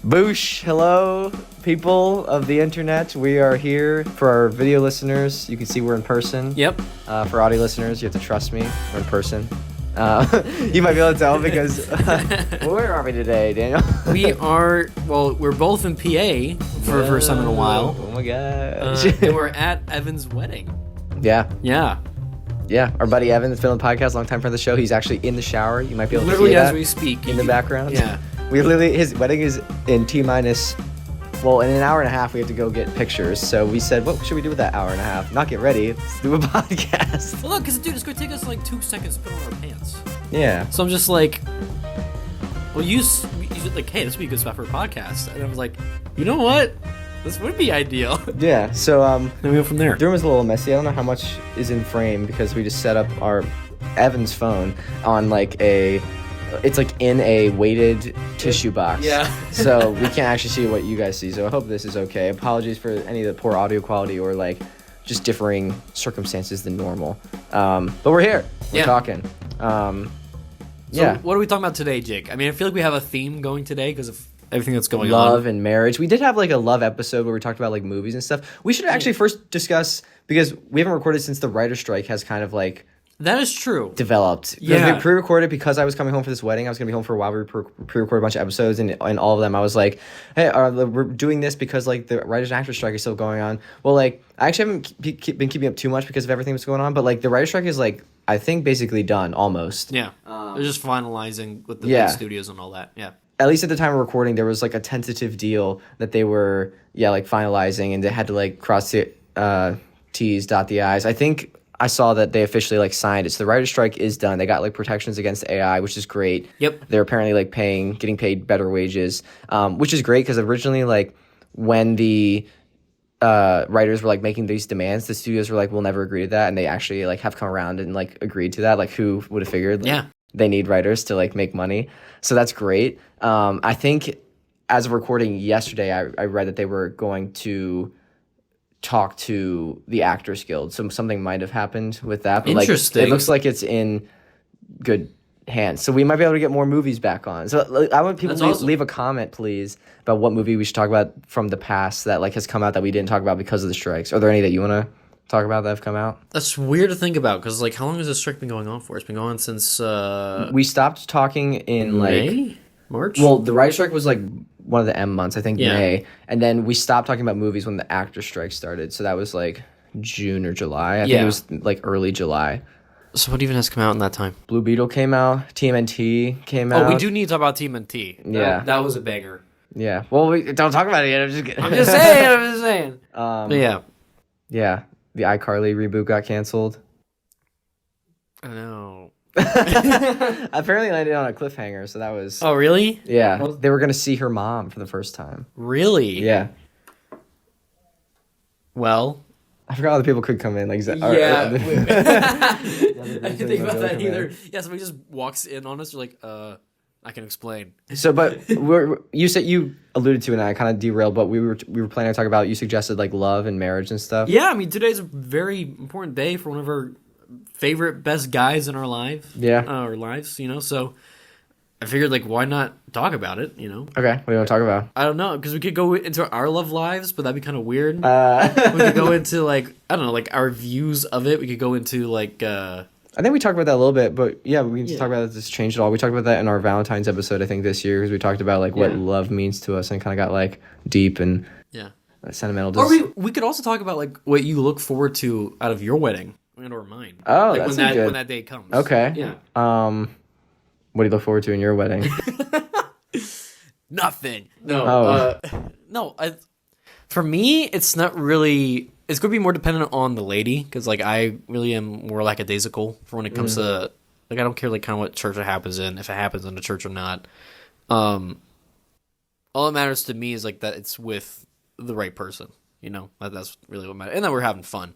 Boosh! Hello, people of the internet. We are here for our video listeners. You can see we're in person. Yep. For audio listeners, you have to trust me. We're in person. You might be able to tell because where are we today, Daniel? We're both in PA for the first time in a while. Oh my gosh. And we're at Evan's wedding. Yeah. Yeah. Our buddy Evan that's been on the podcast, long time friend of the show. He's actually in the shower. You might be able to Literally hear that as we speak. in the background. Yeah. His wedding is in T-minus, well, in an hour and a half we have to go get pictures. So we said, what should we do with that hour and a half? Not get ready, let's do a podcast. Well, look, because dude, it's going to take us like 2 seconds to put on our pants. Yeah. So I'm just like, well, you like, hey, this would be a good spot for a podcast. And I was like, you know what? This would be ideal. Yeah, so Then we go from there. the room is a little messy. I don't know how much is in frame because we just set up our Evan's phone on it's like in a weighted tissue box. Yeah. So we can't actually see what you guys see. So I hope this is okay. Apologies for any of the poor audio quality or like just differing circumstances than normal. But we're here. We're talking. So what are we talking about today, Jake? I mean, I feel like we have a theme going today because of everything that's going on. Love and marriage. We did have like a love episode where we talked about like movies and stuff. We should actually first discuss, because we haven't recorded since the writer's strike has kind of like That is true. developed. Yeah. We pre-recorded because I was coming home for this wedding. I was going to be home for a while. We pre-recorded a bunch of episodes, and all of them I was like, hey, we're doing this because like the writers and actors strike is still going on. Well, like I actually haven't been keeping up too much because of everything that's going on, but like the writers strike is like, I think basically done almost. Yeah. They're just finalizing with the big studios and all that. Yeah. At least at the time of recording, there was like a tentative deal that they were, like finalizing, and they had to like cross the T's, dot the I's. I think I saw that they officially like signed it. So the writer's strike is done. They got like protections against AI, which is great. Yep. They're apparently like getting paid better wages, which is great because originally like when the writers were like making these demands, the studios were like, we'll never agree to that, and they actually like have come around and like agreed to that. Like who would have figured? Like, Yeah. They need writers to like make money, so that's great. I think as of recording yesterday, I read that they were going to talk to the Actors Guild, so something might have happened with that. But Interesting. Like, it looks like it's in good hands, so we might be able to get more movies back on. So I want people to leave a comment, please, about what movie we should talk about from the past that like has come out that we didn't talk about because of the strikes. Are there any that you want to talk about that have come out? That's weird to think about because like how long has this strike been going on for? It's been going on since We stopped talking in May? March? Well, the writer's strike was like one of the M months, I think. Yeah. May, and then we stopped talking about movies when the actors strike started, so that was like June or July. I think it was like early July. So what even has come out in that time? Blue Beetle came out, TMNT came out. Oh, we do need to talk about TMNT. Yeah. That was a banger. Yeah, well, we don't talk about it yet. I'm just kidding. I'm just saying. But yeah. Yeah, the iCarly reboot got canceled. I know. Apparently landed on a cliffhanger, so that was... Oh, really? Yeah, they were going to see her mom for the first time. Really? Yeah. Well... I forgot other people could come in. Like, I didn't think about that either. Yeah, somebody just walks in on us. You're like, I can explain. So, but you said you alluded to, and I kind of derailed, but we were planning to talk about, you suggested like love and marriage and stuff. Yeah, I mean, today's a very important day for one of our favorite best guys in our lives. Yeah. Our lives, you know, so I figured, like, why not talk about it, you know? Okay, what do you want to talk about? I don't know, because we could go into our love lives, but that'd be kind of weird. We could go into, like, I don't know, like, our views of it. We could go into, like... I think we talked about that a little bit, but yeah, we can just talk about this changed at all. We talked about that in our Valentine's episode, I think, this year, because we talked about, like, what love means to us, and kind of got, like, deep and sentimental. Or we could also talk about, like, what you look forward to out of your wedding, or mine. Oh, like, that's when good. when that day comes. Okay. Yeah. What do you look forward to in your wedding? Nothing. No. No. For me, it's not really. It's going to be more dependent on the lady because, like, I really am more lackadaisical for when it comes to, like, I don't care like kind of what church it happens in, if it happens in a church or not. All that matters to me is like that it's with the right person. You know, that's really what matters, and that we're having fun.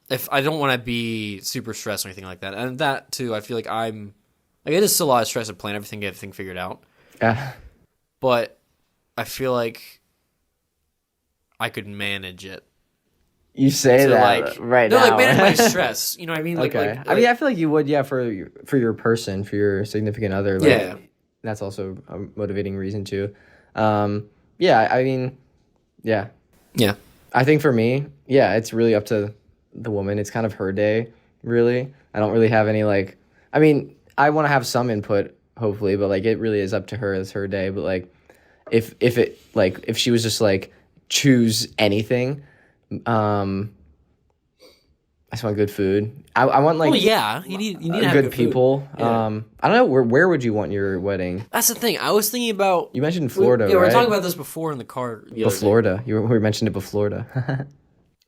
If I don't want to be super stressed or anything like that, and that too, I feel like it is still a lot of stress to plan everything figured out. Yeah. But I feel like I could manage it. You say that like, right no, now. like manage my stress. You know what I mean? Like, okay. Like, I mean, I feel like you would, for your person, for your significant other. Like, yeah. That's also a motivating reason too. Yeah, I mean, yeah. Yeah. I think for me, yeah, it's really up to the woman. It's kind of her day, really. I don't really have any like. I mean, I want to have some input, hopefully, but like it really is up to her. It's her day. But like, if she was just like choose anything, I just want good food. I want like Well, yeah, you need to have good good people. Food. Yeah. I don't know where would you want your wedding? That's the thing. I was thinking about. You mentioned Florida, we were right? talking about this before in the car. The other day. Florida. We mentioned it before Florida.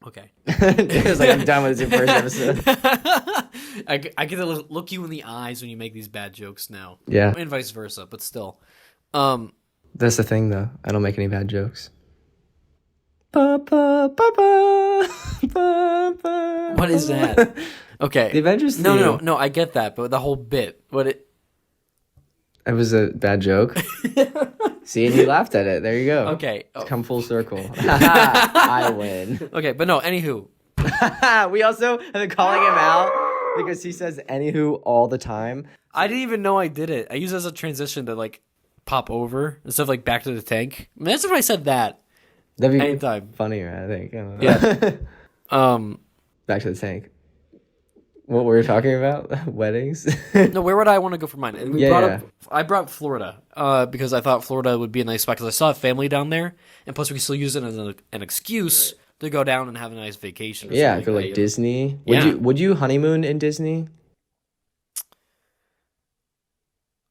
Okay. It was like I'm done with this first episode. I get to look you in the eyes when you make these bad jokes now. Yeah. And vice versa, but still. That's the thing, though. I don't make any bad jokes. What is that? Okay. The Avengers theme. No, I get that, but the whole bit. It was a bad joke. See, and you laughed at it. There you go. Okay. It's come full circle. I win. Okay, but no, anywho. We also have been calling him out because he says anywho all the time. I didn't even know I did it. I use it as a transition to like pop over instead of like back to the tank. Imagine if I said that. That'd be anytime. Funnier, I think. I don't know. Yeah. Back to the tank. What were we talking about? Weddings? No, where would I want to go for mine? And I brought Florida because I thought Florida would be a nice spot because I saw a family down there, and plus we could still use it as an excuse to go down and have a nice vacation. Yeah, go like Disney. Would you honeymoon in Disney?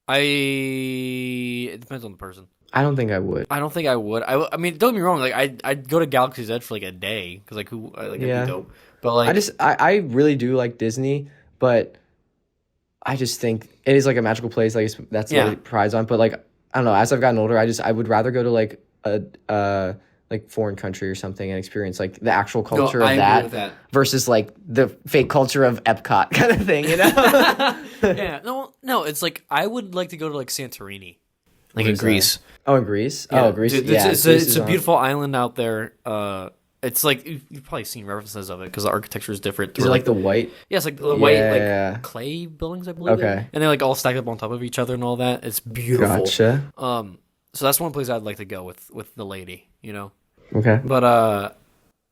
It depends on the person. I don't think I would. I don't think I would. I mean, don't get me wrong. Like I'd go to Galaxy's Edge for like a day because like it'd be dope. But like I really do like Disney, but I just think it is like a magical place. Like that's what it prides on. But like I don't know. As I've gotten older, I would rather go to like a like foreign country or something and experience like the actual culture of that versus like the fake culture of Epcot kind of thing. You know? Yeah. No. It's like I would like to go to like Santorini, like in Greece. Oh, in Greece. Yeah. Oh, Greece. Dude, yeah, it's a beautiful island out there. It's like you've probably seen references of it because the architecture is different. Is it like the white? Yeah, it's like the white like clay buildings, I believe. Okay. And they like all stacked up on top of each other and all that. It's beautiful. Gotcha. So that's one place I'd like to go with the lady. You know. Okay. But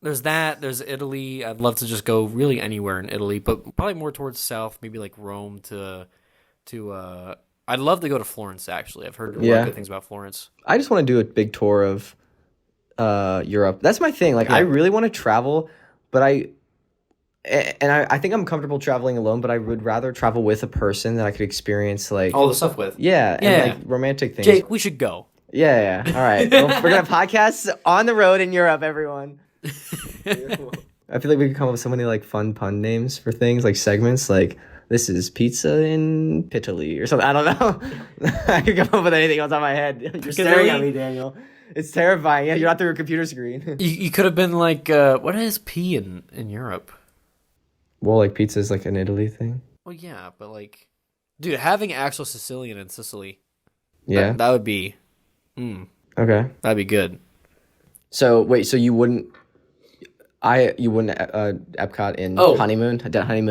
there's that. There's Italy. I'd love to just go really anywhere in Italy, but probably more towards south, maybe like Rome to. I'd love to go to Florence. Actually, I've heard a lot of good things about Florence. I just want to do a big tour of Europe. That's my thing. Like I really want to travel, but I think I'm comfortable traveling alone, but I would rather travel with a person that I could experience like all the stuff with. Yeah, and like romantic things. Jake, we should go. Yeah. All right. Well, we're gonna have podcasts on the road in Europe, everyone. I feel like we could come up with so many like fun pun names for things, like segments, like this is pizza in Italy or something. I don't know. I could come up with anything on top of my head. You're staring at me, Daniel. It's terrifying. Yeah, you're not through a computer screen. You could have been like, what is P in Europe? Well, like pizza is like an Italy thing. Well, yeah, but like, dude, having actual Sicilian in Sicily, that would be, okay, that'd be good. So wait, so you wouldn't Epcot in honeymoon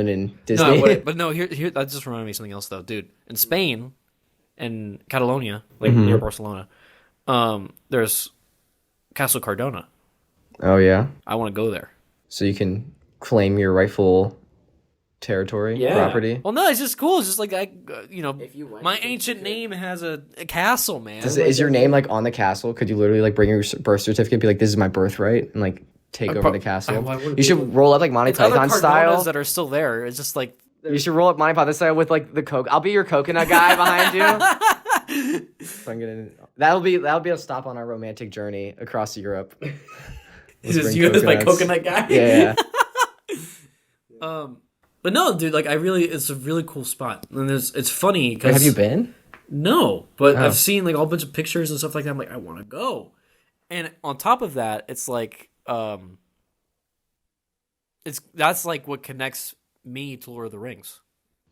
in Disney? No, I wouldn't. But no, here that just reminded me of something else though, dude. In Spain, in Catalonia, like near Barcelona, there's Castle Cardona. Oh yeah, I want to go there. So you can claim your rightful territory, property. Well, no, it's just cool. It's just like my ancient name has a castle, man. Is your name like on the castle? Could you literally like bring your birth certificate, and be like, "This is my birthright," and like take over the castle? You should roll up like Monty Python style. That are still there. It's just like you should roll up Monty Python style with like the coke. I'll be your coconut guy behind you. So I'm gonna. That'll be a stop on our romantic journey across Europe. Is this you as my coconut guy? Yeah. But no, dude, like it's a really cool spot, and it's funny because have you been? No, but I've seen like a whole bunch of pictures and stuff like that. I'm like, I want to go, and on top of that, it's like that's like what connects me to Lord of the Rings.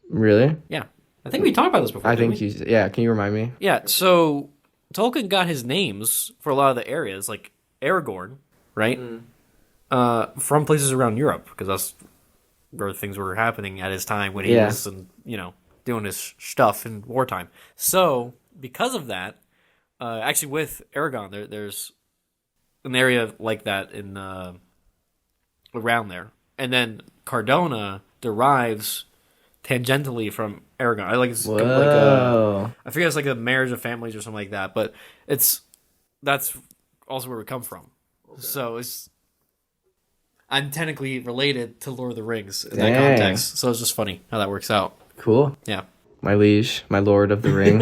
Really? Yeah, I think we talked about this before. I think can you remind me? Yeah, so Tolkien got his names for a lot of the areas, like Aragorn, right? From places around Europe, because that's where things were happening at his time when he was, doing his stuff in wartime. So, because of that, actually with Aragon, there's an area like that in around there, and then Cardona derives tangentially from Aragon. I like it's like I forget, it's like a marriage of families or something like that, but that's also where we come from. Okay. So I'm technically related to Lord of the Rings in that context. So it's just funny how that works out. Cool. Yeah. My liege, my Lord of the Ring.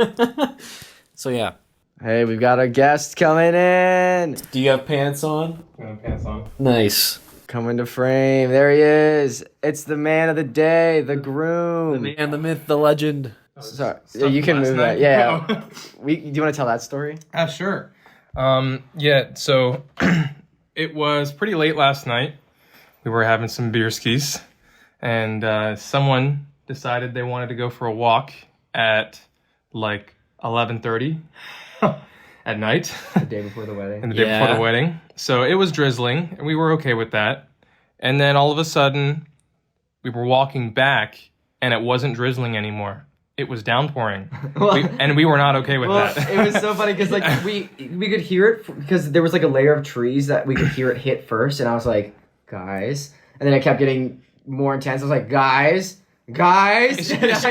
So yeah. Hey, we've got a guest coming in. Do you have pants on? I have pants on. Nice. Coming to frame. There he is. It's the man of the day, the groom. The man, the myth, the legend. Sorry, you can move that. Yeah. Do you want to tell that story? Sure. Yeah, so it was pretty late last night. We were having some beer skis, and someone decided they wanted to go for a walk at like 11:30 at night. The day before the wedding. And the day before the wedding. So it was drizzling, and we were okay with that. And then all of a sudden, we were walking back, and it wasn't drizzling anymore. It was downpouring, and we were not okay with that. It was so funny because like we could hear it because there was like a layer of trees that we could hear it hit first, and I was like, guys, and then it kept getting more intense. I was like, guys, and I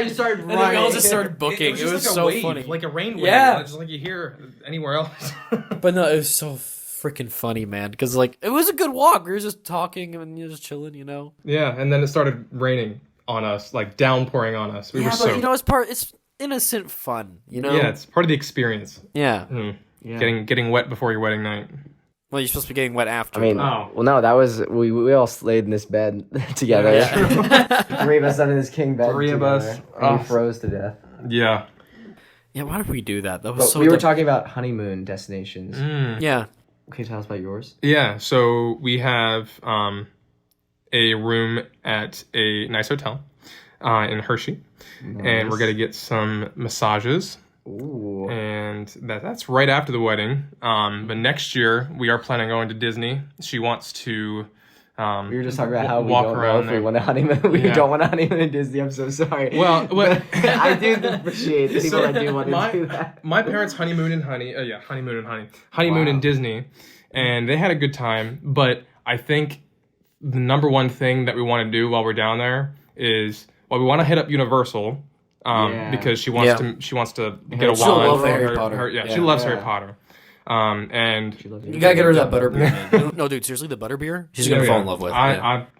started running. And then we all just started booking. It was like so a wave, funny, like a rain wave. Yeah, just like you hear anywhere else. But no, it was so freaking funny, man. Because like it was a good walk. We were just talking and just chilling, you know. Yeah, and then it started raining on us, like downpouring on us. We were so. You know, it's innocent fun, you know. Yeah, it's part of the experience. Yeah. Yeah. Getting wet before your wedding night. Well, you're supposed to be getting wet after. I mean, well, no, that was we all slayed in this bed together. Yeah. 3 of us under this king bed. 3 of us. And we froze to death. Yeah. Yeah, why did we do that? That was But so. we were talking about honeymoon destinations. Yeah. Can you tell us about yours? Yeah. So we have a room at a nice hotel in Hershey, and we're gonna get some massages. Ooh. And that's right after the wedding. But next year we are planning on going to Disney. She wants to. We were just talking about how we walk don't know around if we there. want a honeymoon. We don't want a honeymoon in Disney. I'm so sorry. Well, I do appreciate people So, that do want to do that. My parents honeymoon in Disney, and they had a good time. But I think the number one thing that we want to do while we're down there is, we want to hit up Universal. Because she wants to get a She'll wand. love Harry Potter. She loves Harry Potter. And You gotta get her that butterbeer, man. No, dude, seriously, the butterbeer? She's gonna fall in love with.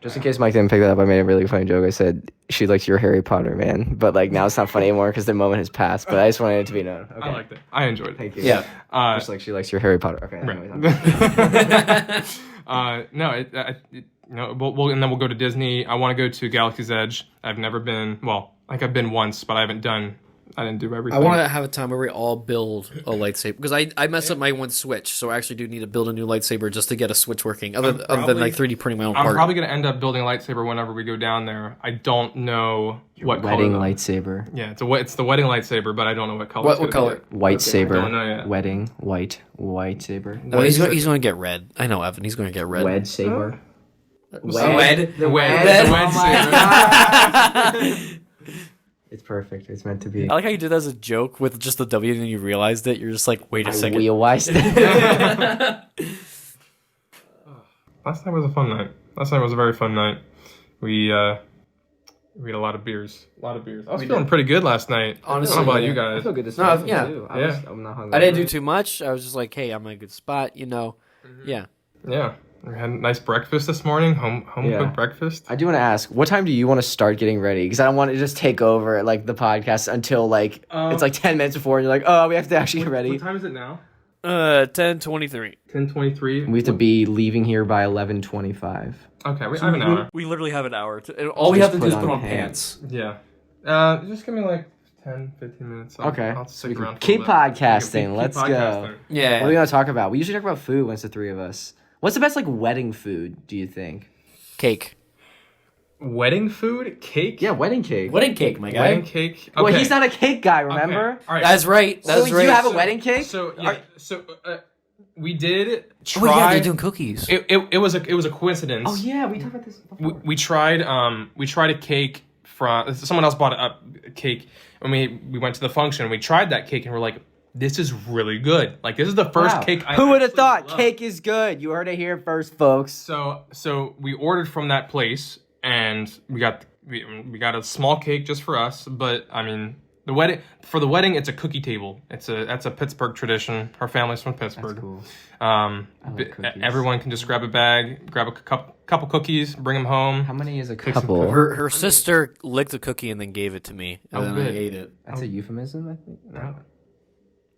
Just in case Mike didn't pick that up, I made a really funny joke. I said she likes your Harry Potter, man. But like now it's not funny anymore because the moment has passed. But I just wanted it to be known. Okay. I liked it. I enjoyed it. Thank you. Yeah. Just like she likes your Harry Potter. Okay. And then we'll go to Disney. I want to go to Galaxy's Edge. I've never been. Well, like I've been once, but I didn't do everything. I want to have a time where we all build a lightsaber, because I messed up my one Switch, so I actually do need to build a new lightsaber just to get a Switch working. Other than like 3D printing my own part. I'm probably gonna end up building a lightsaber whenever we go down there. I don't know what wedding color. lightsaber. Yeah, it's the wedding lightsaber, but I don't know what color. What color? White saber. Don't know yet. Wedding white saber. Well, he's going to get red. I know, Evan. He's going to get red. Wed saber. Wed. The wed saber. It's perfect. It's meant to be. I like how you did that as a joke with just the W, and then you realized it. You're just like, wait a second. We realized it. Last night was a fun night. Last night was a very fun night. We had a lot of beers. I was feeling pretty good last night. Honestly, I don't know about yeah. you guys. I feel good this No, morning, yeah. too. I'm not hungry. I didn't do too much. I was just like, hey, I'm in a good spot, you know. Yeah. Yeah. We had a nice breakfast this morning, home cooked breakfast. I do want to ask, what time do you want to start getting ready? Because I don't want to just take over like the podcast until like it's like 10 minutes before, and you're like, oh, we have to actually get ready. What time is it now? 10:23. 10:23. We have to be leaving here by 11:25. Okay, we have an hour. We literally have an hour. All we have to do is put on pants. Yeah. Just give me like 10, 15 minutes. Okay. I'll stick around for keep a little bit. podcasting. Let's go. podcasting. Yeah. What are we going to talk about? We usually talk about food when it's the 3 of us. What's the best like wedding food, do you think? Cake. Wedding food? Cake? Yeah, wedding cake. Wedding cake, my guy. Wedding cake? Okay. Well, he's not a cake guy, remember? Okay. All right. That's right. So That's right. you have a wedding cake? So we did try. Oh, yeah, they're doing cookies. It was a coincidence. Oh yeah, we talked about this before. We tried a cake from someone else bought a cake when we went to the function. We tried that cake and we're like, this is really good. Like, this is the first cake I Who would have actually thought? love. Cake is good. You heard it here first, folks. So we ordered from that place, and we got a small cake just for us. But I mean, the wedding, it's a cookie table. That's a Pittsburgh tradition. Our family's from Pittsburgh. That's cool. Everyone can just grab a bag, grab a couple cookies, bring them home. How many is a couple? Her sister licked a cookie and then gave it to me, and then good. I ate it. That's a euphemism, I think. No.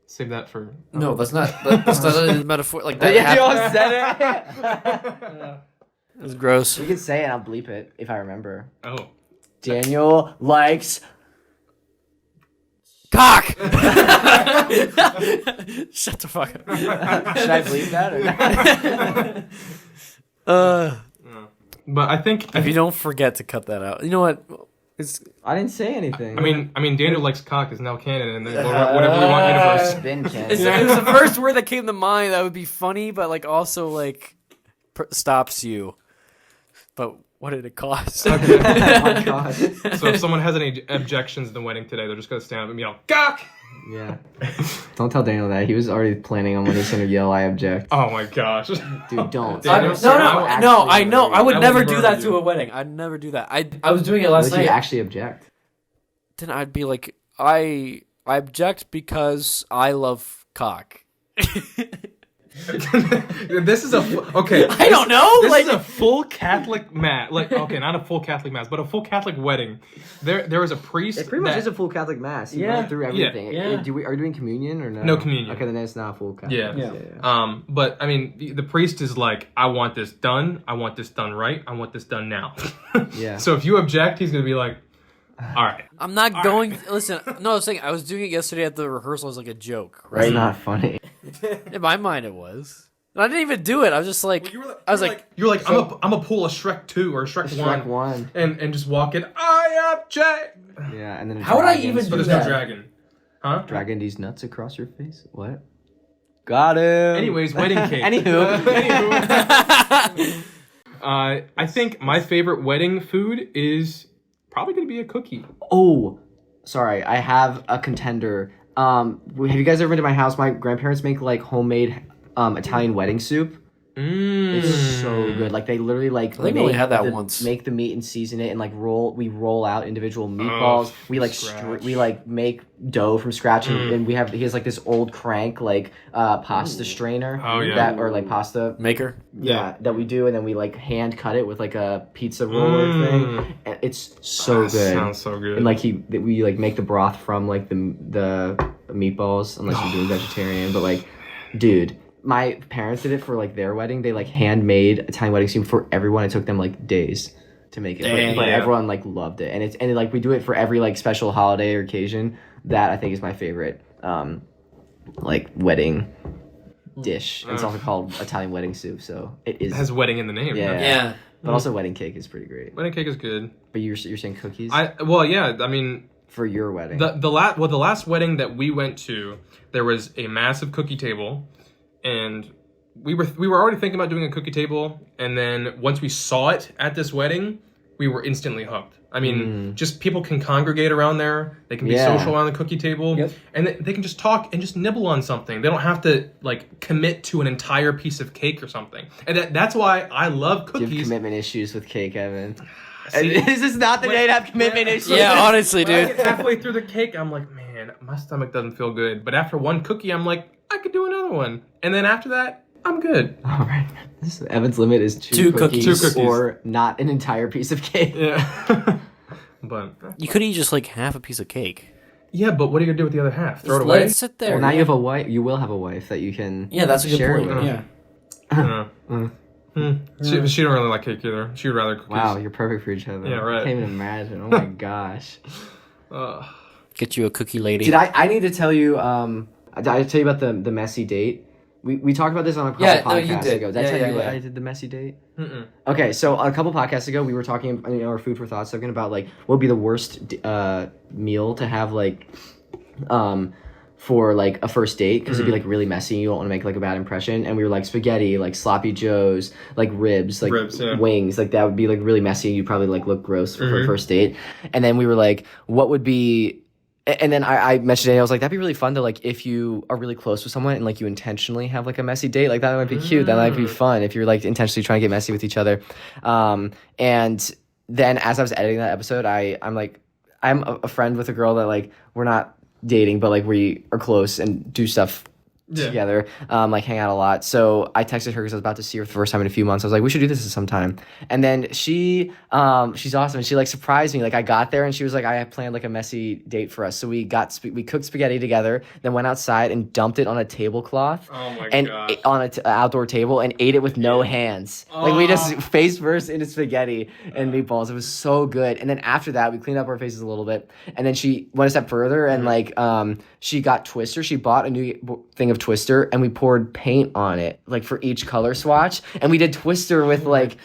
Save that for. No, that's not a metaphor. Like that. Yeah, you all happened. said it. It was gross. We can say it. I'll bleep it if I remember. Oh. Daniel likes Cock. Shut the fuck up. Should I bleep that or not? But I think If you don't forget to cut that out, you know what? I didn't say anything. I mean, Daniel likes cock is now canon in the whatever we want universe. Been Ken. It was the first word that came to mind that would be funny, but like also like stops you. But what did it cost? Oh my god. So if someone has any objections in the wedding today, they're just gonna stand up and yell cock. Yeah. Don't tell Daniel that. He was already planning on when he's gonna yell, "I object." Oh my gosh. Dude, don't. Daniel, No, I know. I would I never would do murder that you. to a wedding. I'd never do that. I was doing it last Would you night. actually object? Then I'd be like, I object because I love cock. This is okay. I don't know. This Like is a full Catholic mass. Like, okay, not a full Catholic mass, but a full Catholic wedding. There was a priest. It pretty much is a full Catholic mass. You went through everything. yeah. Are we doing communion or no? No communion. Okay, then it's not a full Catholic. Yeah. But I mean, the priest is like, I want this done. I want this done right. I want this done now. Yeah. So if you object, he's gonna be like, all right. I'm not going. Listen, no, I was saying I was doing it yesterday at the rehearsal as like a joke, right? It's not funny. In my mind, it was. And I didn't even do it. I was just like, You're like, So- I'm gonna pull a Shrek 2 or a Shrek 1. Shrek 1. And just walk in. I object. Yeah, and then a How would I dragon. even But do there's that? no dragon. Huh? Dragging these nuts across your face? What? Got him. Anyways, wedding cake. Anywho. I think my favorite wedding food is probably gonna be a cookie. Oh, sorry. I have a contender. Have you guys ever been to my house? My grandparents make like homemade Italian wedding soup. It's so good. Like they literally like I think we only had that once. Make the meat and season it and like roll out individual meatballs. We like scratch. we like make dough from scratch and he has like this old crank like pasta strainer. Oh, yeah. That or like pasta maker. yeah, that we do, and then we like hand cut it with like a pizza roller thing. And it's so That good. sounds so good. And like we like make the broth from like the meatballs, unless you're doing vegetarian. But like, dude, my parents did it for like their wedding. They like handmade Italian wedding soup for everyone. It took them like days to make it, but Yeah. everyone like loved it. And like we do it for every like special holiday or occasion. That I think is my favorite like wedding dish. It's also called Italian wedding soup, so it is. It has wedding in the name. Yeah. Yeah. But also wedding cake is pretty great. Wedding cake is good. But you're saying cookies I mean, for your wedding. the last wedding that we went to, there was a massive cookie table, and we were already thinking about doing a cookie table, and then once we saw it at this wedding, we were instantly hooked. I mean, just people can congregate around there. They can be social around the cookie table, and they can just talk and just nibble on something. They don't have to like commit to an entire piece of cake or something. And that's why I love Do you cookies. have commitment issues with cake, Evan? See, Is this not the day to have commitment issues? Yeah, honestly, when I dude. get halfway through the cake, I'm like, man, my stomach doesn't feel good. But after one cookie, I'm like, I could do another one. And then after that, I'm good. All right. Evan's limit is Two cookies. 2 cookies. or not an entire piece of cake. Yeah. But You could eat just like half a piece of cake. yeah, but what are you gonna do with the other half? Throw it Just away? let it sit there. Well, now you have a wife. You will have a wife that you can. Yeah, that's a good share point. with. Yeah. She don't really like cake either. She would rather cookies. Wow, you're perfect for each other. Yeah, right. I can't even imagine. Oh my gosh. Get you a cookie lady. Did I need to tell you? Did I tell you about the messy date? We talked about this on a couple podcasts ago. Did I tell you what I did the messy date? Mm-mm. Okay, so a couple podcasts ago, we were talking, our food for thought, talking about like what would be the worst meal to have like, for like a first date, because it'd be like really messy. You don't want to make like a bad impression. And we were like spaghetti, like sloppy joes, like ribs, like wings, like that would be like really messy. You'd probably like look gross for a first date. And then we were like, what would be And then I mentioned Daniel, I was like, that'd be really fun to like if you are really close with someone and like you intentionally have like a messy date, like that might be cute. That might be fun if you're like intentionally trying to get messy with each other. And then as I was editing that episode, I'm a friend with a girl that like we're not dating, but like we are close and do stuff together, like hang out a lot. So I texted her because I was about to see her for the first time in a few months. I was like, we should do this sometime. And then she's awesome. And she like surprised me. Like I got there and she was like, I have planned like a messy date for us. So we cooked spaghetti together, then went outside and dumped it on a tablecloth on an outdoor table and ate it with no hands. Like we just face first into spaghetti and meatballs. It was so good. And then after that, we cleaned up our faces a little bit. And then she went a step further and like she got Twister. She bought a new thing of Twister and we poured paint on it like for each color swatch, and we did Twister with with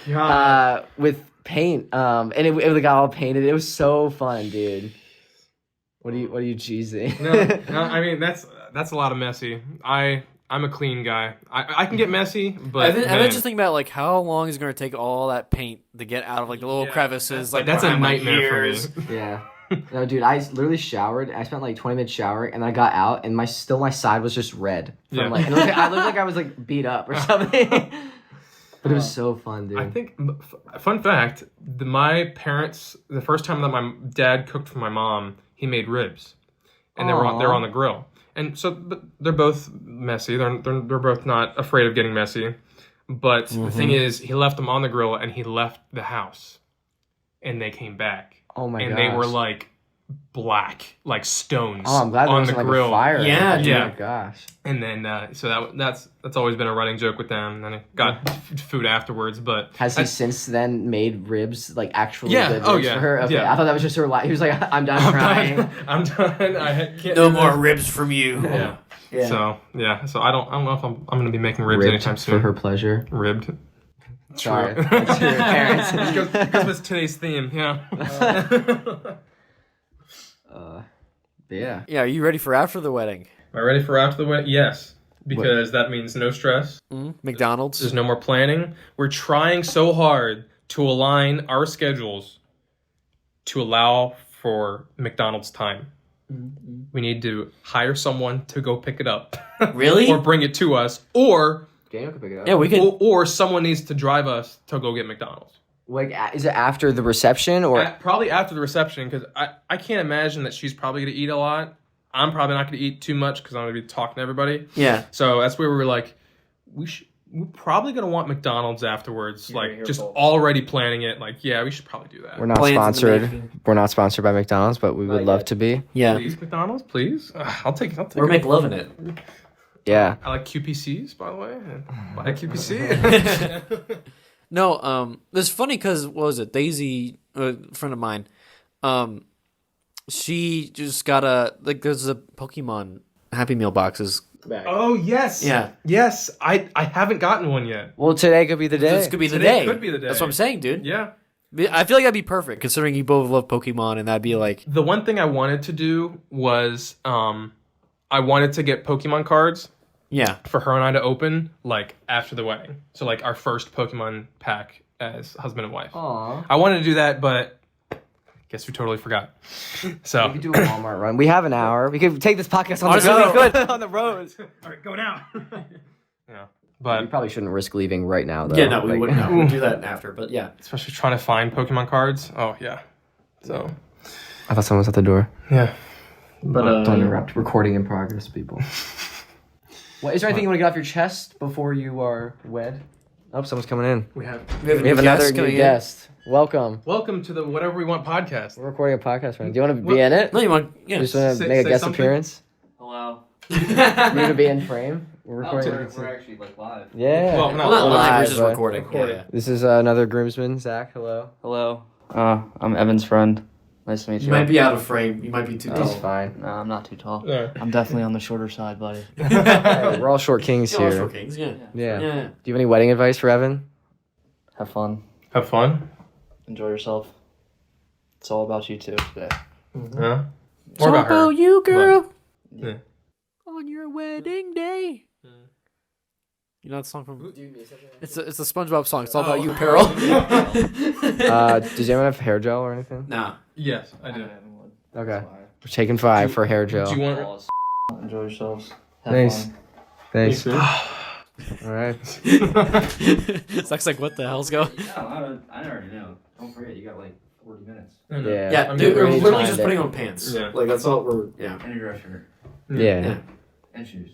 paint and it got all painted. It was so fun, dude. What are you cheesing? No, I mean that's a lot of messy. I'm a clean guy. I can get messy, but I then just think about like how long is it going to take all that paint to get out of like the little crevices. That's a nightmare for me. Yeah. No, dude, I literally showered. I spent like 20 minutes showering, and I got out, and my side was just red. From, like, I looked like I was like beat up or something. But it was so fun, dude. I think, fun fact, my parents, the first time that my dad cooked for my mom, he made ribs, and they were on the grill, and so but they're both messy. They're both not afraid of getting messy, but the thing is, he left them on the grill, and he left the house, and they came back. Oh my god! And they were like black, like stones. Oh, I'm glad there wasn't like a fire. Yeah, dude. Oh my gosh. And then so that's always been a running joke with them. And then I got food afterwards. But has he since then made ribs like actually good ribs for her? Okay, yeah. I thought that was just her. He was like, I'm done crying. I'm done. I can't. No more ribs from you. Yeah. Yeah. So I don't know if I'm gonna be making ribs anytime soon. For her pleasure. Ribbed. Sorry. That's your parents. Because it's today's theme, yeah. Yeah. Yeah, are you ready for after the wedding? Am I ready for after the wedding? Yes. Because that means no stress. McDonald's? There's no more planning. We're trying so hard to align our schedules to allow for McDonald's time. We need to hire someone to go pick it up. Really? Or bring it to us. Or... Daniel could pick it up. Yeah, we could. Or someone needs to drive us to go get McDonald's. Like, is it after the reception or Probably after the reception, because I can't imagine that she's probably going to eat a lot. I'm probably not going to eat too much because I'm going to be talking to everybody. Yeah. So that's where we were like, we're probably going to want McDonald's afterwards. Like, just already planning it. Like, yeah, we should probably do that. we're not sponsored? We're not sponsored by McDonald's, but we would love to be. Yeah. Please, McDonald's, please. I'll take We're it. McLovin' it. Yeah. I like QPCs, by the way. Buy a QPC. No, it's funny because, what was it, Daisy, a friend of mine, she just got there's a Pokemon Happy Meal boxes. Oh, yes. Yeah. Yes. I haven't gotten one yet. Well, today could be the day. This could be the Today day. could be the day. That's what I'm saying, dude. Yeah. I feel like that'd be perfect, considering you both love Pokemon, and that'd be like... The one thing I wanted to do was I wanted to get Pokemon cards. Yeah. For her and I to open, like, after the wedding. So, like, our first Pokemon pack as husband and wife. Aww. I wanted to do that, but guess we totally forgot. So. We could do a Walmart run. We have an hour. We could take this podcast on Honestly, the go. we could. On the road. All right, go now. Yeah. We But probably shouldn't risk leaving right now, though. Yeah, no, we wouldn't. No, we'll do that after, but yeah. especially trying to find Pokemon cards. Oh, yeah. So. I thought someone was at the door. Yeah. But, Don't interrupt. Recording in progress, people. What, is there anything you want to get off your chest before you are wed? Oh, someone's coming in. We have We have another new guest. Welcome. Welcome to the Whatever We Want podcast. We're recording a podcast right now. Do you want to be in it? No, you want... You Yeah. just want to Say- make a say guest something. appearance? Hello. You want to be in frame? We're recording. We're actually like live. Yeah. Well, Well, not live, we're just but- recording. Yeah. This is another groomsman, Zach. Hello. Hello. I'm Evan's friend. Nice to meet you. You might be out of frame. You might be too He's tall. fine. No, I'm not too tall. Yeah. I'm definitely on the shorter side, buddy. Hey, we're all short kings Yeah, here. Short Kings, yeah. Yeah. Yeah. Do you have any wedding advice for Evan? Have fun. Have fun. Enjoy yourself. It's all about you two today. Yeah. More about her. you, girl. Yeah. On your wedding day. You know that song from... It's a SpongeBob song. It's all about you, Pearl. Does anyone have hair gel or anything? Nah. Yes, I do. Okay. We're taking 5 for hair gel. Do you want? Balls. Enjoy yourselves. Have Thanks. fun. Thanks. Me All right. Zach's like, what the hell's going? I already know. Don't forget, you got like 40 minutes. I know. Yeah. Yeah, I'm dude, we're really literally trying just to- putting on pants. Yeah. Like, that's all we're, yeah. And a dress shirt. Yeah. Yeah. And shoes.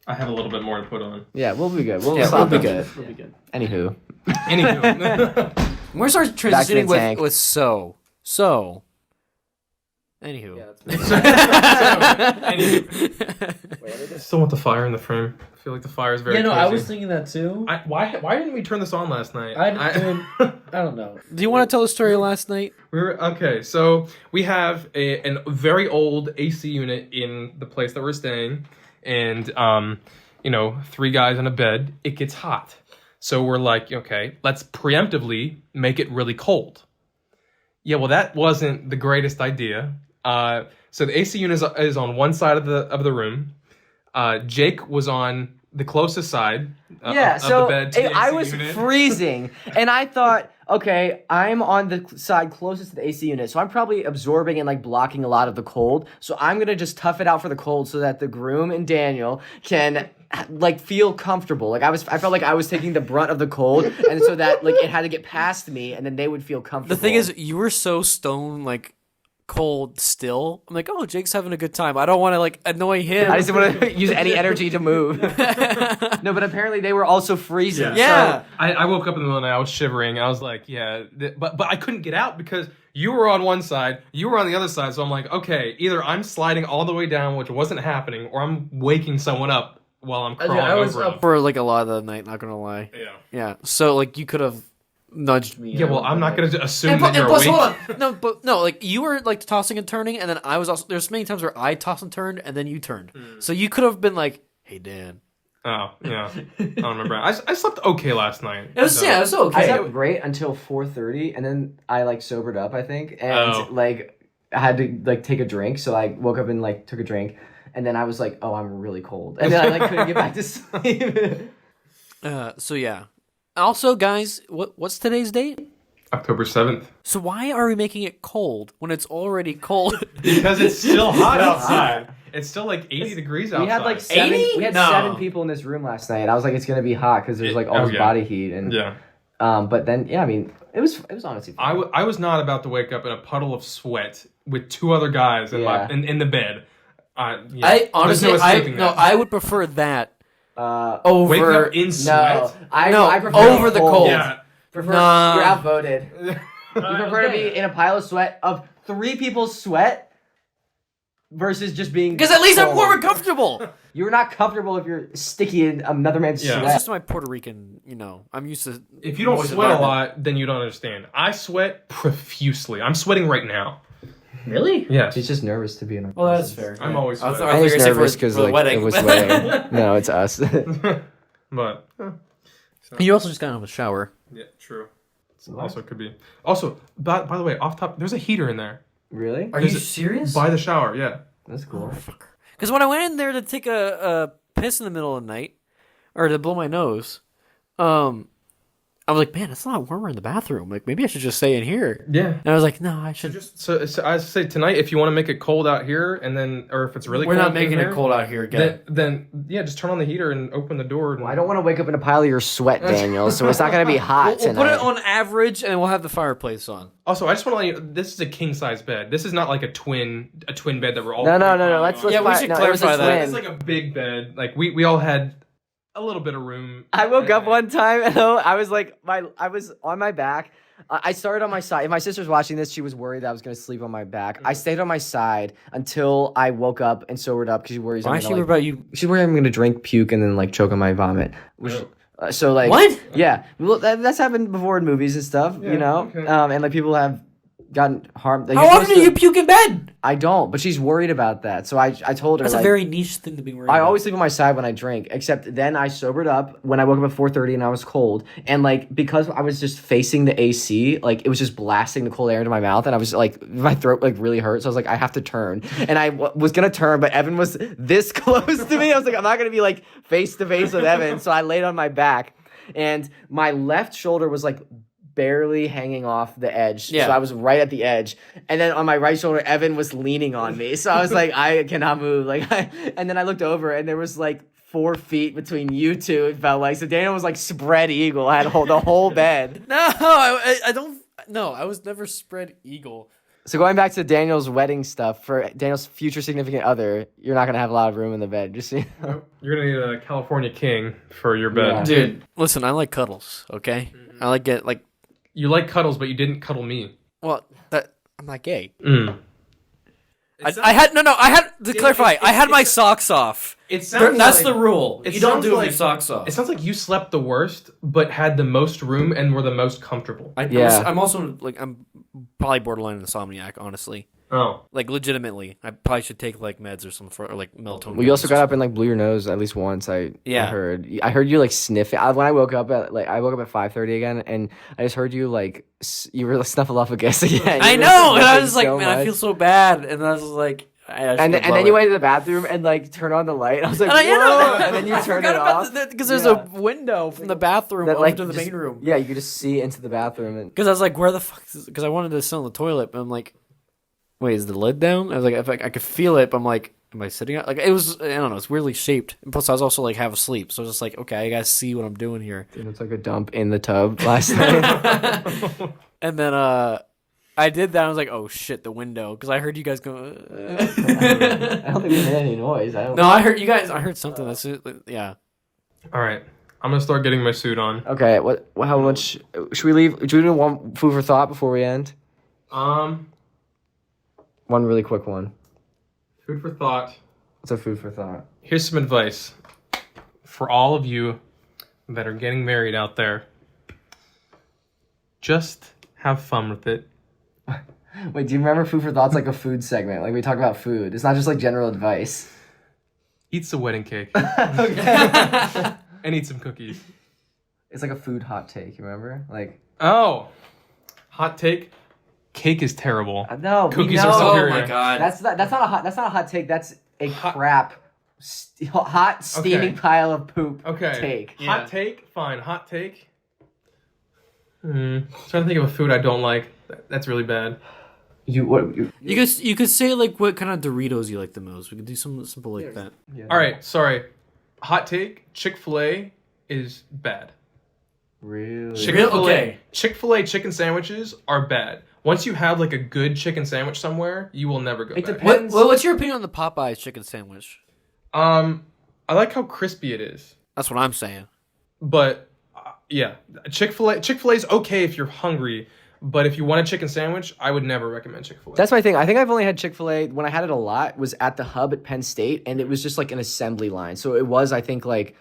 I have a little bit more to put on. Yeah, we'll be good. We'll Yeah, stop we'll be it. good. We'll be good. Anywho. Anywho. We're gonna start Back to the transitioning tank. with so. So. Anywho. Yeah, that's I still want the fire in the frame. I feel like the fire is very. Yeah, no, cozy. I was thinking that too. Why didn't we turn this on last night? I don't know. Do you want to tell the story last night? Okay, so we have a very old AC unit in the place that we're staying, and 3 guys in a bed. It gets hot, so we're like, okay, let's preemptively make it really cold. Yeah, well, that wasn't the greatest idea. So the AC unit is on one side of the room. Jake was on the closest side of the bed to the AC I was unit. freezing, and I thought, okay, I'm on the side closest to the AC unit, so I'm probably absorbing and like blocking a lot of the cold. So I'm gonna just tough it out for the cold, so that the groom and Daniel can like feel comfortable. Like I felt like I was taking the brunt of the cold, and so that like it had to get past me, and then they would feel comfortable. The thing is, you were so stone, like, cold still. I'm like, oh, Jake's having a good time. I don't want to, like, annoy him. I just didn't want to use any energy to move. No, but apparently they were also freezing. Yeah. So, I woke up in the middle of the night. I was shivering. I was like, yeah, but I couldn't get out because you were on one side, you were on the other side. So I'm like, okay, either I'm sliding all the way down, which wasn't happening, or I'm waking someone up while I'm crawling I was over up him. For, like, a lot of the night, not gonna lie. Yeah. Yeah. So, like, you could have nudged me. Yeah, well, I'm not gonna assume And, that you're plus, awake. hold on. No, like, you were, like, tossing and turning, and then I was also... There's many times where I tossed and turned, and then you turned. So you could have been like, hey, Dan. Oh, yeah. I don't remember. I slept okay last night. It was, so- yeah, it was I okay. slept great until 4:30, and then I like sobered up, I think, and Oh. like I had to like take a drink, so I woke up and like took a drink, and then I was like, oh, I'm really cold, and then I like couldn't get back to sleep. So, yeah. Also, guys, what's today's date? October 7th. So why are we making it cold when it's already cold? Because it's still hot outside. It's still like 80 degrees outside. We had like 7. 80? We had No. 7 people in this room last night. I was like, it's gonna be hot because there's like all Oh, this yeah. body heat, and Yeah. but then I mean, it was honestly fun. I was not about to wake up in a puddle of sweat with 2 other guys in Yeah. in the bed. Yeah. I honestly, There's no escaping that. I would prefer that over. Wake up in no, sweat. I prefer over the cold. Yeah. Prefer, Nah. You're outvoted. You prefer to be in a pile of sweat of 3 people's sweat versus just being. Because at least I'm cold. warm and comfortable. You're not comfortable if you're sticky in another man's Yeah. It's sweat. just my Puerto Rican, I'm used to. If you don't moist sweat a environment. lot, then you don't understand. I sweat profusely. I'm sweating right now. Really? Yes. He's just nervous to be in a. Well, that's fair. I'm always I was- sweating. I think I he's thought you were nervous saying because for the like wedding. it was sweating. No, it's us. But You also just got out of a shower. yeah, true. Also could be. Also, by the way, off top, there's a heater in there Really? Are Is you it- serious? by the shower. Yeah. That's cool. Because when I went in there to take a piss in the middle of the night, or to blow my nose, I was like, man, it's a lot warmer in the bathroom. Like, maybe I should just stay in here. Yeah. And I was like, no, I should. So I say tonight, if you want to make it cold out here, and then, or if it's really We're cold not making in it here, cold out here again. Then yeah, just turn on the heater and open the door. And, Well, I don't want to wake up in a pile of your sweat, Daniel. So it's not gonna be hot We'll tonight. put it on average, and we'll have the fireplace on. Also, I just want to let you. This is a king size bed. This is not like a twin bed that we're all. No. piling Let's on. Yeah, we should no, it was a clarify that. twin. It's like a big bed. Like we all had a little bit of room. I woke up one time and I was like, I was on my back. I started on my side. If my sister's watching this, she was worried that I was going to sleep on my back. I stayed on my side until I woke up and sobered up because she worries. Why I'm is she gonna, worried like, about you? she's worried I'm going to drink, puke, and then like choke on my vomit. Which, so like What? Yeah, well that's happened before in movies and stuff. Yeah, you know, okay. and like people have gotten harmed. Like, How you're often do supposed you to- puke in bed? I don't, but she's worried about that. So I told her That's like, a very niche thing to be worried I about. always sleep on my side when I drink, except then I sobered up when I woke up at 4:30 and I was cold. And like because I was just facing the AC, like it was just blasting the cold air into my mouth, and I was like my throat like really hurt. So I was like I have to turn, and I was gonna turn, but Evan was this close to me. I was like I'm not gonna be like face to face with Evan, so I laid on my back, and my left shoulder was like barely hanging off the edge. Yeah. So I was right at the edge. And then on my right shoulder, Evan was leaning on me. So I was like, I cannot move. And then I looked over and there was like 4 feet between you two, it felt like. So Daniel was like spread eagle. I had to hold the whole bed. No, I don't. No, I was never spread eagle. So going back to Daniel's wedding stuff, for Daniel's future significant other, you're not going to have a lot of room in the bed. Just so you know. You're gonna need a California king for your bed. Yeah. Dude, listen, I like cuddles, okay? I like it, like, You like cuddles, but you didn't cuddle me. well, I'm not gay. Mm. I had to clarify, I had my socks off. It sounds That's like, the rule. it You don't sounds do it with like- your socks off. It sounds like you slept the worst, but had the most room and were the most comfortable. Yeah. I'm also, like, I'm probably borderline insomniac, honestly. Oh. Like, legitimately. I probably should take, like, meds or something for, like, melatonin. Well, you also got up and like blew your nose at least once. I heard you like sniffing. When I woke up at 5:30 again, and I just heard you like you were snuffle off a gas again. I You were know! And I sniffing was like, so man, I much. feel so bad. And I was like... And then you went to the bathroom and like turned on the light. I was like, And whoa! And then you turned it off. Because there's Yeah. a window from the bathroom That, over like, to the just- main room. Yeah, you could just see into the bathroom. And Because I was like, where the fuck is... Because I wanted to sit on the toilet, but I'm like, wait, is the lid down? I was like, if I could feel it, but I'm like, am I sitting up? Like, it was, I don't know, it's weirdly shaped. And plus, I was also like half asleep. So I was just like, okay, I gotta see what I'm doing here. it was like a dump in the tub last night. And then, I did that. I was like, oh shit, the window. Because I heard you guys go... I don't think we made any noise. No, I heard you guys, I heard something. That's it. Yeah. All right. I'm gonna start getting my suit on. Okay, how much should we leave? Do we do one food for thought before we end? One One really quick one. food for thought. What's a food for thought? Here's some advice for all of you that are getting married out there. Just have fun with it. Wait, do you remember food for thought's like a food segment? Like we talk about food. It's not just like general advice. Eat some wedding cake Okay. and eat some cookies. It's like a food hot take. You remember? Like Oh, hot take. Cake is terrible. no, we Cookies know. are Oh superior. my god. That's not a hot take. That's a hot steaming Okay. pile of poop. Okay. Take. Yeah. Hot take. Fine. Hot take. Trying to think of a food I don't like. That's really bad. You could say like what kind of Doritos you like the most. We could do something simple like that. Yeah. All right. Sorry. Hot take. Chick-fil-A is bad. Really? Chick-fil-A, Okay. Chick-fil-A chicken sandwiches are bad. Once you have like a good chicken sandwich somewhere, you will never go It back. depends. What's your opinion on the Popeyes chicken sandwich? I like how crispy it is, That's what I'm saying. but yeah, Chick-fil-A's okay if you're hungry, but if you want a chicken sandwich, I would never recommend Chick-fil-A. That's my thing. I think I've only had Chick-fil-A when I had it a lot was at the hub at Penn State, and it was just like an assembly line. So it was, I think, like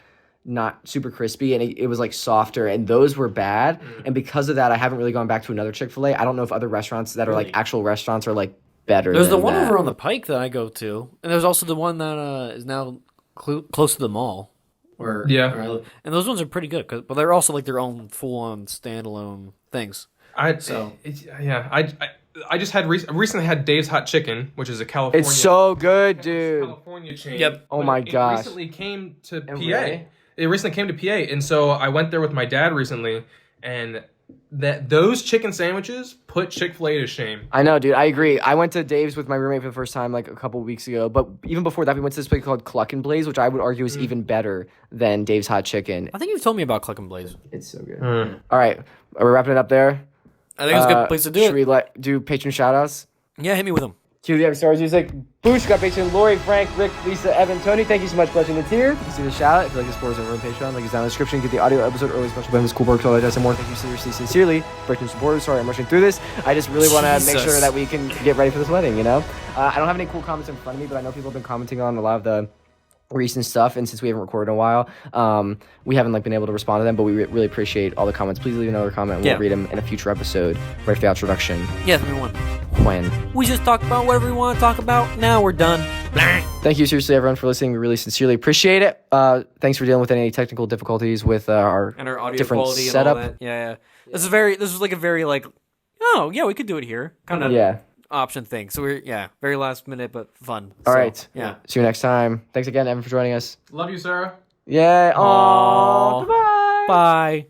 not super crispy, and it was like softer, and those were bad. And because of that, I haven't really gone back to another Chick-fil-A. I don't know if other restaurants that are like actual restaurants are like better. There's the than one that. over on the Pike that I go to, and there's also the one that is now close to the mall. Where I live. And those ones are pretty good, but they're also like their own full-on standalone things. I just had recently had Dave's Hot Chicken, which is a California. It's so good, dude. California chain. Yep. Oh but my it gosh. recently came to PA. really? It recently came to PA, and so I went there with my dad recently, and those chicken sandwiches put Chick-fil-A to shame. I know, dude. I agree. I went to Dave's with my roommate for the first time like a couple weeks ago. But even before that, we went to this place called Cluck and Blaze, which I would argue is even better than Dave's Hot Chicken. I think you've told me about Cluck and Blaze. It's so good. All right. Are we wrapping it up there? I think it's a good place to do Should it. we do patron shout-outs? Yeah, hit me with them. Cue the Stars music. Boosh, got patron Lori, Frank, Rick, Lisa, Evan, Tony. Thank you so much for watching the tier. You can see the shout out if you like the sports over on Patreon. Link is down in the description. Get the audio episode early, special bonus, cool work, all that and more. Thank you seriously, sincerely for patron supporters. Sorry, I'm rushing through this. I just really want to make sure Jesus. that we can get ready for this wedding. You know, I don't have any cool comments in front of me, but I know people have been commenting on a lot of the recent stuff, and since we haven't recorded in a while, we haven't like been able to respond to them, but we really appreciate all the comments. Please leave another comment and we'll read them in a future episode right after the introduction. Yeah, hit me one. When We just talked about whatever we want to talk about. Now we're done. thank you seriously everyone for listening. We really sincerely appreciate it. Thanks for dealing with any technical difficulties with our And our audio different quality setup. and all that. Yeah. This was like a very like, oh yeah, we could do it here kind of Yeah. option thing. So we're very last minute but fun. All So, right. Yeah. See you next time. Thanks again, Evan, for joining us. Love you, Sarah. Yeah. Aw. Aww. Bye. Bye.